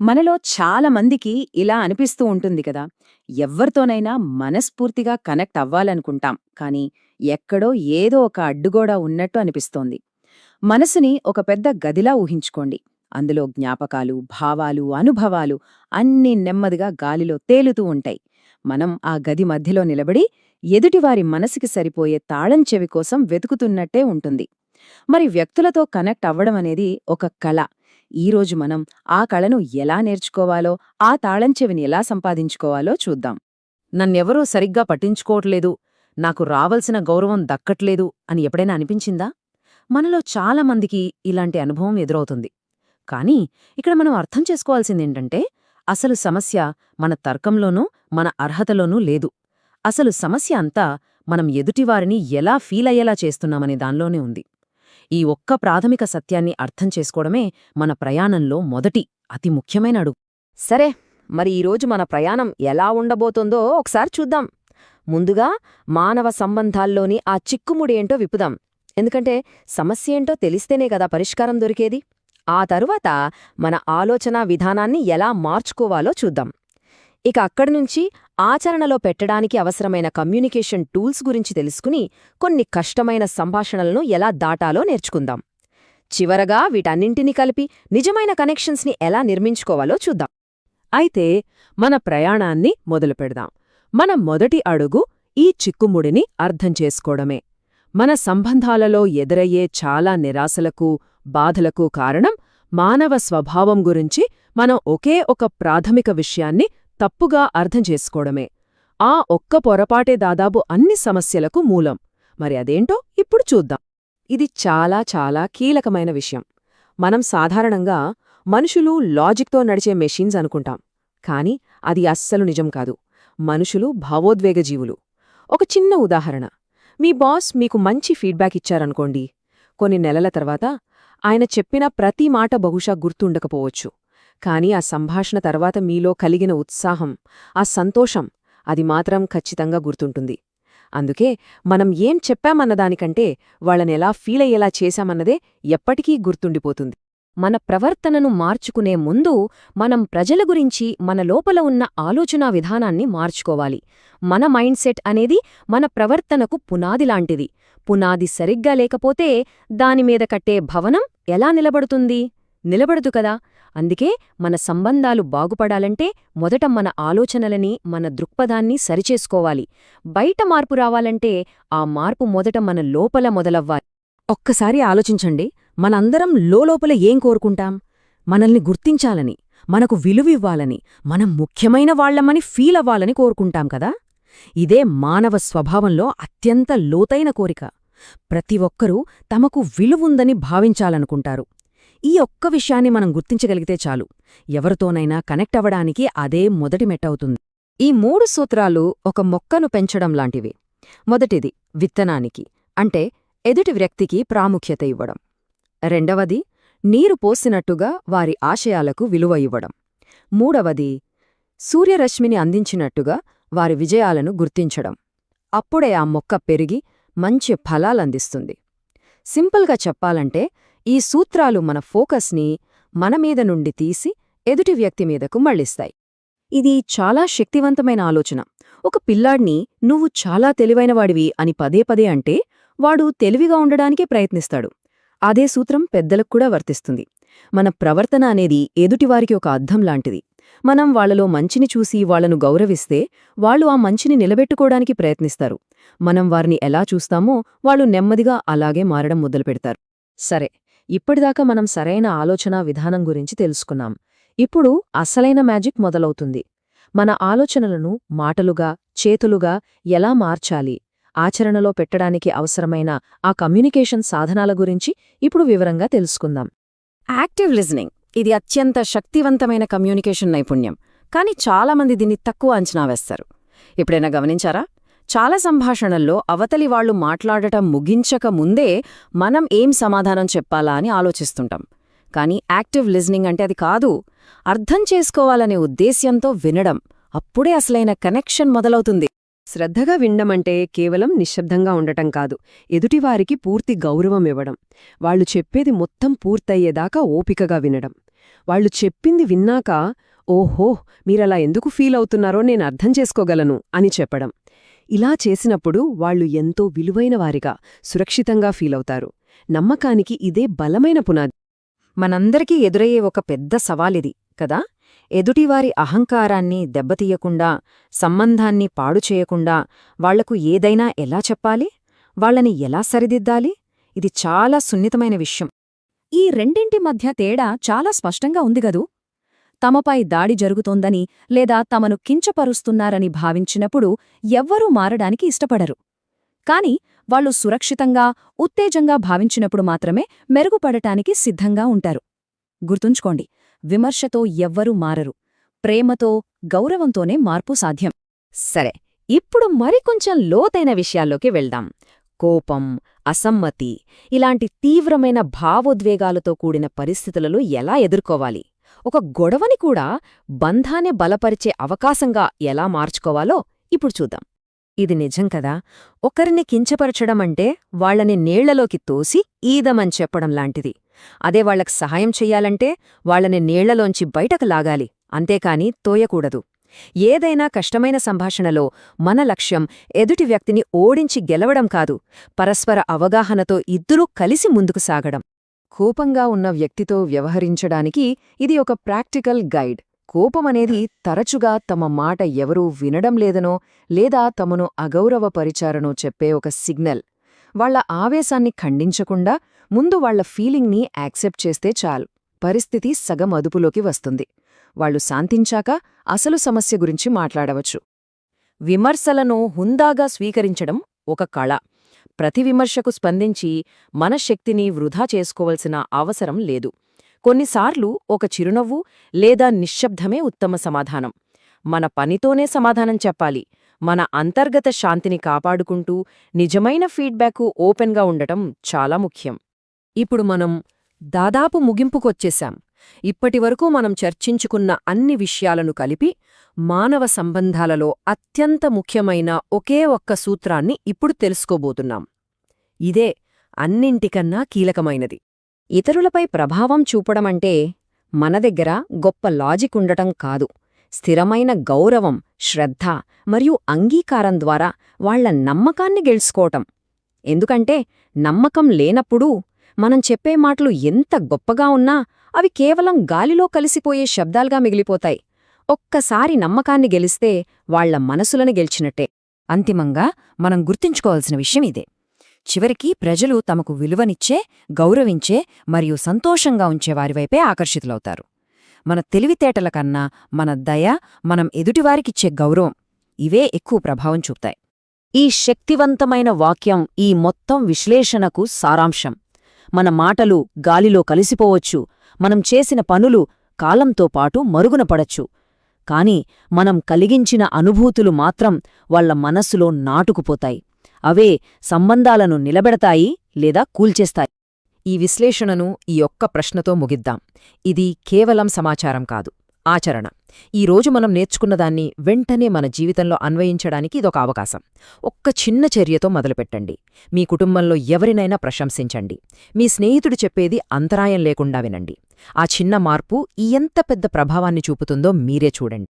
మనలో చాలా మందికి ఇలా అనిపిస్తూ ఉంటుంది కదా. ఎవ్వరితోనైనా మనస్ఫూర్తిగా కనెక్ట్ అవ్వాలనుకుంటాం, కానీ ఎక్కడో ఏదో ఒక అడ్డుగోడ ఉన్నట్టు అనిపిస్తోంది. మనసుని ఒక పెద్ద గదిలా ఊహించుకోండి. అందులో జ్ఞాపకాలు, భావాలు, అనుభవాలు అన్నీ నెమ్మదిగా గాలిలో తేలుతూ ఉంటాయి. మనం ఆ గది మధ్యలో నిలబడి ఎదుటివారి మనసుకి సరిపోయే తాళం చెవి కోసం వెతుకుతున్నట్టే ఉంటుంది. మరి వ్యక్తులతో కనెక్ట్ అవ్వడం అనేది ఒక కళ. ఈరోజు మనం ఆ కళను ఎలా నేర్చుకోవాలో, ఆ తాళం చెవిని ఎలా సంపాదించుకోవాలో చూద్దాం. నన్నెవరూ సరిగ్గా పట్టించుకోవట్లేదు, నాకు రావలసిన గౌరవం దక్కట్లేదు అని ఎప్పుడైనా అనిపించిందా? మనలో చాలామందికి ఇలాంటి అనుభవం ఎదురవుతుంది. కానీ ఇక్కడ మనం అర్థం చేసుకోవాల్సిందేంటంటే, అసలు సమస్య మన తర్కంలోనూ మన అర్హతలోనూ లేదు. అసలు సమస్య అంతా మనం ఎదుటివారిని ఎలా ఫీలయ్యేలా చేస్తున్నామనే దానిలోనే ఉంది. ఈ ఒక్క ప్రాథమిక సత్యాన్ని అర్థం చేసుకోవడమే మన ప్రయాణంలో మొదటి అతి ముఖ్యమైన అడుగు. సరే, మరి ఈరోజు మన ప్రయాణం ఎలా ఉండబోతోందో ఒకసారి చూద్దాం. ముందుగా మానవ సంబంధాల్లోని ఆ చిక్కుముడేంటో విప్పుదాం. ఎందుకంటే సమస్య ఏంటో తెలిస్తేనే కదా పరిష్కారం దొరికేది. ఆ తరువాత మన ఆలోచనా విధానాన్ని ఎలా మార్చుకోవాలో చూద్దాం. ఇక అక్కడినుంచి ఆచరణలో పెట్టడానికి అవసరమైన కమ్యూనికేషన్ టూల్స్ గురించి తెలుసుకుని కొన్ని కష్టమైన సంభాషణలను ఎలా దాటాలో నేర్చుకుందాం. చివరగా వీటన్నింటినీ కలిపి నిజమైన కనెక్షన్స్ని ఎలా నిర్మించుకోవాలో చూద్దాం. అయితే మన ప్రయాణాన్ని మొదలుపెడదాం. మన మొదటి అడుగు ఈ చిక్కుముడిని అర్థం చేసుకోవడమే. మన సంబంధాలలో ఎదురయ్యే చాలా నిరాశలకు, బాధలకు కారణం మానవ స్వభావం గురించి మనం ఒకే ఒక ప్రాథమిక విషయాన్ని తప్పుగా అర్థం చేసుకోవడమే. ఆ ఒక్క పొరపాటే దాదాపు అన్ని సమస్యలకు మూలం. మరి అదేంటో ఇప్పుడు చూద్దాం. ఇది చాలా చాలా కీలకమైన విషయం. మనం సాధారణంగా మనుషులు లాజిక్తో నడిచే మెషీన్స్ అనుకుంటాం. కానీ అది అస్సలు నిజం కాదు. మనుషులు భావోద్వేగ జీవులు. ఒక చిన్న ఉదాహరణ. మీ బాస్ మీకు మంచి ఫీడ్బ్యాక్ ఇచ్చారనుకోండి. కొన్ని నెలల తర్వాత ఆయన చెప్పిన ప్రతి మాట బహుశా గుర్తుండకపోవచ్చు. కానీ ఆ సంభాషణ తర్వాత మీలో కలిగిన ఉత్సాహం, ఆ సంతోషం, అది మాత్రం ఖచ్చితంగా గుర్తుంటుంది. అందుకే మనం ఏం చెప్పామన్నదానికంటే వాళ్ళనెలా ఫీలయ్యేలా చేశామన్నదే ఎప్పటికీ గుర్తుండిపోతుంది. మన ప్రవర్తనను మార్చుకునే ముందు మనం ప్రజల గురించి మన లోపల ఉన్న ఆలోచనా విధానాన్ని మార్చుకోవాలి. మన మైండ్ సెట్ అనేది మన ప్రవర్తనకు పునాదిలాంటిది. పునాది సరిగ్గా లేకపోతే దానిమీద కట్టే భవనం ఎలా నిలబడుతుంది? నిలబడదు కదా. అందుకే మన సంబంధాలు బాగుపడాలంటే మొదట మన ఆలోచనలని, మన దృక్పథాన్ని సరిచేసుకోవాలి. బయట మార్పు రావాలంటే ఆ మార్పు మొదట మన లోపల మొదలవ్వాలి. ఒక్కసారి ఆలోచించండి. మనందరం లోలోపల ఏం కోరుకుంటాం? మనల్ని గుర్తించాలని, మనకు విలువివ్వాలని, మనం ముఖ్యమైన వాళ్లమని ఫీలవ్వాలని కోరుకుంటాం కదా. ఇదే మానవ స్వభావంలో అత్యంత లోతైన కోరిక. ప్రతి ఒక్కరూ తమకు విలువుందని భావించాలనుకుంటారు. ఈ ఒక్క విషయాన్ని మనం గుర్తించగలిగితే చాలు. ఎవరితోనైనా కనెక్ట్ అవ్వడానికి అదే మొదటి మెట్టవుతుంది. ఈ 3 సూత్రాలు ఒక మొక్కను పెంచడం లాంటివి. మొదటిది విత్తనానికి, అంటే ఎదుటి వ్యక్తికి ప్రాముఖ్యత ఇవ్వడం. రెండవది నీరు పోసినట్టుగా వారి ఆశయాలకు విలువ ఇవ్వడం. మూడవది సూర్యరశ్మిని అందించినట్టుగా వారి విజయాలను గుర్తించడం. అప్పుడే ఆ మొక్క పెరిగి మంచి ఫలాలందిస్తుంది. సింపుల్గా చెప్పాలంటే ఈ సూత్రాలు మన ఫోకస్ని మనమీద నుండి తీసి ఎదుటి వ్యక్తి మీదకు మళ్లిస్తాయి. ఇది చాలా శక్తివంతమైన ఆలోచన. ఒక పిల్లాడ్ని నువ్వు చాలా తెలివైనవాడివి అని పదే పదే అంటే వాడు తెలివిగా ఉండడానికే ప్రయత్నిస్తాడు. అదే సూత్రం పెద్దలకు కూడా వర్తిస్తుంది. మన ప్రవర్తన అనేది ఎదుటివారికి ఒక అద్దం లాంటిది. మనం వాళ్లలో మంచిని చూసి వాళ్లను గౌరవిస్తే వాళ్ళు ఆ మంచిని నిలబెట్టుకోవడానికి ప్రయత్నిస్తారు. మనం వారిని ఎలా చూస్తామో వాళ్ళు నెమ్మదిగా అలాగే మారడం మొదలుపెడతారు. సరే, ఇప్పటిదాకా మనం సరైన ఆలోచనా విధానం గురించి తెలుసుకున్నాం. ఇప్పుడు అసలైన మ్యాజిక్ మొదలవుతుంది. మన ఆలోచనలను మాటలుగా, చేతులుగా ఎలా మార్చాలి, ఆచరణలో పెట్టడానికి అవసరమైన ఆ కమ్యూనికేషన్ సాధనాల గురించి ఇప్పుడు వివరంగా తెలుసుకుందాం. యాక్టివ్ లిజనింగ్ ఇది అత్యంత శక్తివంతమైన కమ్యూనికేషన్ నైపుణ్యం. కానీ చాలామంది దీన్ని తక్కువ అంచనా వేస్తారు. ఎప్పుడైనా గమనించారా? చాలా సంభాషణల్లో అవతలి వాళ్లు మాట్లాడటం ముగించక ముందే మనం ఏం సమాధానం చెప్పాలా అని ఆలోచిస్తుంటాం. కానీ యాక్టివ్ లిజనింగ్ అంటే అది కాదు. అర్థం చేసుకోవాలనే ఉద్దేశ్యంతో వినడం. అప్పుడే అసలైన కనెక్షన్ మొదలవుతుంది. శ్రద్ధగా వినడమంటే కేవలం నిశ్శబ్దంగా ఉండటం కాదు, ఎదుటివారికి పూర్తి గౌరవం ఇవ్వడం. వాళ్లు చెప్పేది మొత్తం పూర్తయ్యేదాకా ఓపికగా వినడం. వాళ్ళు చెప్పింది విన్నాక ఓహో మీరలా ఎందుకు ఫీల్ అవుతున్నారో నేను అర్థం చేసుకోగలను అని చెప్పడం. ఇలా చేసినప్పుడు వాళ్ళు ఎంతో విలువైనవారిగా, సురక్షితంగా ఫీలవుతారు. నమ్మకానికి ఇదే బలమైన పునాది. మనందరికీ ఎదురయ్యే ఒక పెద్ద సవాలిది కదా, ఎదుటివారి అహంకారాన్ని దెబ్బతీయకుండా, సంబంధాన్ని పాడుచేయకుండా వాళ్లకు ఏదైనా ఎలా చెప్పాలి, వాళ్ళని ఎలా సరిదిద్దాలి? ఇది చాలా సున్నితమైన విషయం. ఈ రెండింటి మధ్య తేడా చాలా స్పష్టంగా ఉందిగదూ. తమపై దాడి జరుగుతోందని లేదా తమను కించపరుస్తున్నారని భావించినప్పుడు ఎవ్వరూ మారడానికి ఇష్టపడరు. కాని వాళ్ళు సురక్షితంగా, ఉత్తేజంగా భావించినప్పుడు మాత్రమే మెరుగుపడటానికి సిద్ధంగా ఉంటారు. గుర్తుంచుకోండి, విమర్శతో ఎవ్వరూ మారరు. ప్రేమతో, గౌరవంతోనే మార్పు సాధ్యం. సరే, ఇప్పుడు మరికొంచెం లోతైన విషయాల్లోకి వెళ్దాం. కోపం, అసమ్మతి ఇలాంటి తీవ్రమైన భావోద్వేగాలతో కూడిన పరిస్థితులలో ఎలా ఎదుర్కోవాలి? ఒక గొడవని కూడా బంధాన్ని బలపరిచే అవకాశంగా ఎలా మార్చుకోవాలో ఇప్పుడు చూద్దాం. ఇది నిజం కదా, ఒకరిని కించపరచడం అంటే వాళ్లని నీళ్లలోకి తోసి ఈదమని చెప్పడం లాంటిది. అదే వాళ్లకు సహాయం చెయ్యాలంటే వాళ్లని నీళ్లలోంచి బయటకు లాగాలి, అంతేకాని తోయకూడదు. ఏదైనా కష్టమైన సంభాషణలో మన లక్ష్యం ఎదుటి వ్యక్తిని ఓడించి గెలవడం కాదు, పరస్పర అవగాహనతో ఇద్దరూ కలిసి ముందుకు సాగడం. కోపంగా ఉన్న వ్యక్తితో వ్యవహరించడానికి ఇది ఒక ప్రాక్టికల్ గైడ్. కోపమనేది తరచుగా తమ మాట ఎవరూ వినడం లేదనో లేదా తమను అగౌరవపరిచారనో చెప్పే ఒక సిగ్నల్. వాళ్ల ఆవేశాన్ని ఖండించకుండా ముందు వాళ్ల ఫీలింగ్ని యాక్సెప్ట్ చేస్తే చాలు, పరిస్థితి సగం అదుపులోకి వస్తుంది. వాళ్లు శాంతించాక అసలు సమస్య గురించి మాట్లాడవచ్చు. విమర్శలను హుందాగా స్వీకరించడం ఒక కళ. ప్రతి విమర్శకు స్పందించి మన శక్తిని వృధా చేసుకోవలసిన అవసరం లేదు. కొన్నిసార్లు ఒక చిరునవ్వు లేదా నిశ్శబ్దమే ఉత్తమ సమాధానం. మన పనితోనే సమాధానం చెప్పాలి. మన అంతర్గత శాంతిని కాపాడుకుంటూ నిజమైన ఫీడ్బ్యాకు ఓపెన్గా ఉండటం చాలా ముఖ్యం. ఇప్పుడు మనం దాదాపు ముగింపుకొచ్చేశాం. ఇప్పటివరకు మనం చర్చించుకున్న అన్ని విషయాలను కలిపి మానవ సంబంధాలలో అత్యంత ముఖ్యమైన ఒకే ఒక్క సూత్రాన్ని ఇప్పుడు తెలుసుకోబోతున్నాం. ఇదే అన్నింటికన్నా కీలకమైనది. ఇతరులపై ప్రభావం చూపడమంటే మన దగ్గర గొప్ప లాజిక్ ఉండటం కాదు, స్థిరమైన గౌరవం, శ్రద్ధ మరియు అంగీకారం ద్వారా వాళ్ల నమ్మకాన్ని గెలుచుకోవటం. ఎందుకంటే నమ్మకం లేనప్పుడు మనం చెప్పే మాటలు ఎంత గొప్పగా ఉన్నా అవి కేవలం గాలిలో కలిసిపోయే శబ్దాలుగా మిగిలిపోతాయి. ఒక్కసారి నమ్మకాన్ని గెలిస్తే వాళ్ల మనసులను గెలిచినట్టే. అంతిమంగా మనం గుర్తుంచుకోవాల్సిన విషయం ఇదే. చివరికి ప్రజలు తమకు విలువనిచ్చే, గౌరవించే మరియు సంతోషంగా ఉంచేవారివైపే ఆకర్షితులవుతారు. మన తెలివితేటల కన్నా మన దయ, మనం ఎదుటివారికిచ్చే గౌరవం ఇవే ఎక్కువ ప్రభావం చూపుతాయి. ఈ శక్తివంతమైన వాక్యం ఈ మొత్తం విశ్లేషణకు సారాంశం. మన మాటలు గాలిలో కలిసిపోవచ్చు, మనం చేసిన పనులు కాలంతో పాటు మరుగున పడచ్చు. కాని మనం కలిగించిన అనుభూతులు మాత్రం వాళ్ల మనస్సులో నాటుకుపోతాయి. అవే సంబంధాలను నిలబెడతాయి లేదా కూల్చేస్తాయి. ఈ విశ్లేషణను ఈ ఒక్క ప్రశ్నతో ముగిద్దాం. ఇది కేవలం సమాచారం కాదు, ఆచరణ. ఈరోజు మనం నేర్చుకున్నదాన్ని వెంటనే మన జీవితంలో అన్వయించడానికి ఇదొక అవకాశం. ఒక్క చిన్న చర్యతో మొదలుపెట్టండి. మీ కుటుంబంలో ఎవరినైనా ప్రశంసించండి. మీ స్నేహితుడు చెప్పేది అంతరాయం లేకుండా వినండి. ఆ చిన్న మార్పు ఎంత పెద్ద ప్రభావాన్ని చూపుతుందో మీరే చూడండి.